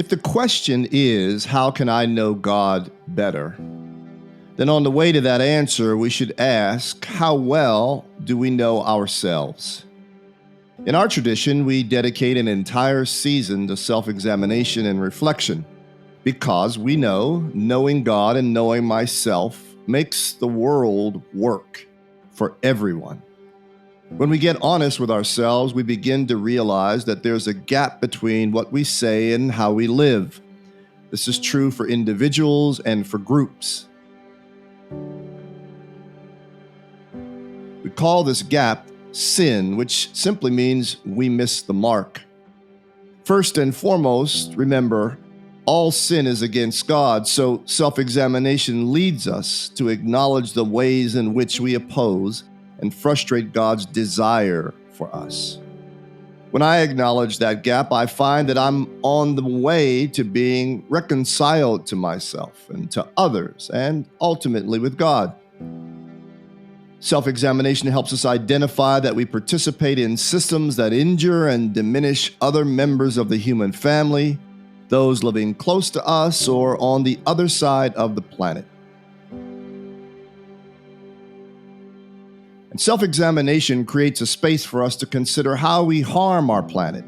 If the question is, how can I know God better? Then on the way to that answer, we should ask, how well do we know ourselves? In our tradition, we dedicate an entire season to self-examination and reflection because we know knowing God and knowing myself makes the world work for everyone. When we get honest with ourselves, we begin to realize that there's a gap between what we say and how we live. This is true for individuals and for groups. We call this gap sin, which simply means we miss the mark. First and foremost, remember, all sin is against God, so self-examination leads us to acknowledge the ways in which we oppose and frustrate God's desire for us. When I acknowledge that gap, I find that I'm on the way to being reconciled to myself and to others, and ultimately with God. Self-examination helps us identify that we participate in systems that injure and diminish other members of the human family, those living close to us or on the other side of the planet. And self-examination creates a space for us to consider how we harm our planet,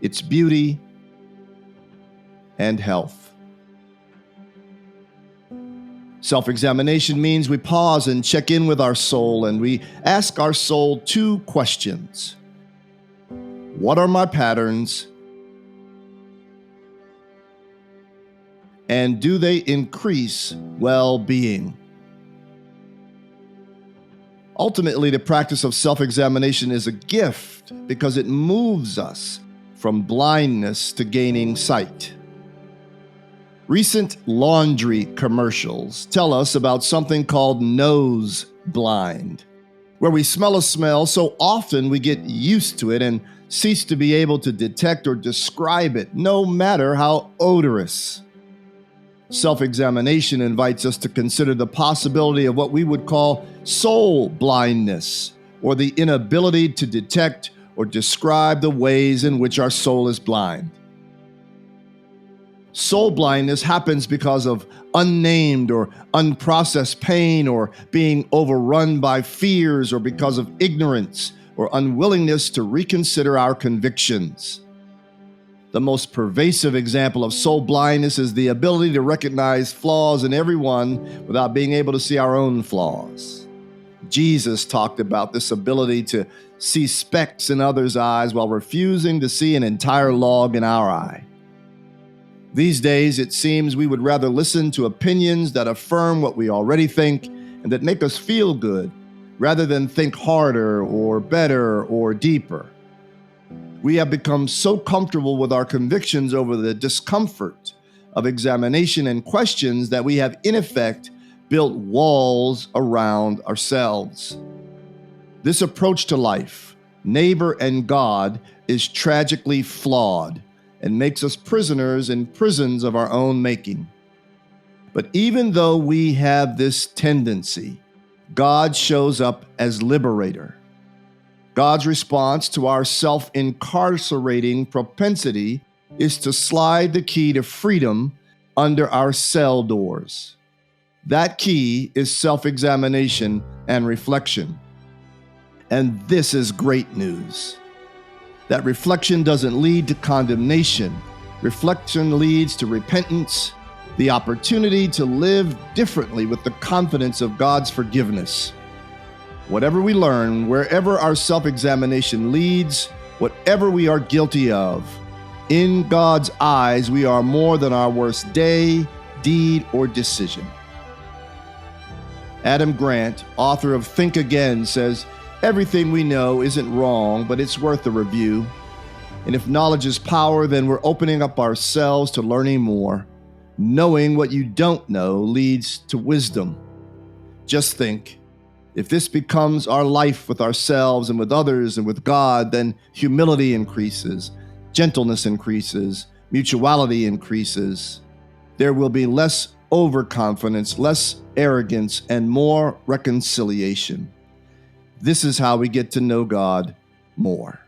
its beauty and health. Self-examination means we pause and check in with our soul, and we ask our soul two questions. What are my patterns? And do they increase well-being? Ultimately, the practice of self-examination is a gift because it moves us from blindness to gaining sight. Recent laundry commercials tell us about something called nose blind, where we smell a smell so often we get used to it and cease to be able to detect or describe it, no matter how odorous. Self-examination invites us to consider the possibility of what we would call soul-blindness, or the inability to detect or describe the ways in which our soul is blind. Soul blindness happens because of unnamed or unprocessed pain, or being overrun by fears, or because of ignorance or unwillingness to reconsider our convictions. The most pervasive example of soul blindness is the ability to recognize flaws in everyone without being able to see our own flaws. Jesus talked about this ability to see specks in others' eyes while refusing to see an entire log in our eye. These days, it seems we would rather listen to opinions that affirm what we already think and that make us feel good, rather than think harder or better or deeper. We have become so comfortable with our convictions over the discomfort of examination and questions that we have, in effect, built walls around ourselves. This approach to life, neighbor, and God is tragically flawed and makes us prisoners in prisons of our own making. But even though we have this tendency, God shows up as liberator. God's response to our self-incarcerating propensity is to slide the key to freedom under our cell doors. That key is self-examination and reflection. And this is great news. That reflection doesn't lead to condemnation. Reflection leads to repentance, the opportunity to live differently with the confidence of God's forgiveness. Whatever we learn, wherever our self-examination leads, whatever we are guilty of, in God's eyes, we are more than our worst day, deed, or decision. Adam Grant, author of Think Again, says, everything we know isn't wrong, but it's worth a review. And if knowledge is power, then we're opening up ourselves to learning more. Knowing what you don't know leads to wisdom. Just think, if this becomes our life with ourselves and with others and with God, then humility increases, gentleness increases, mutuality increases. There will be less overconfidence, less arrogance, and more reconciliation. This is how we get to know God more.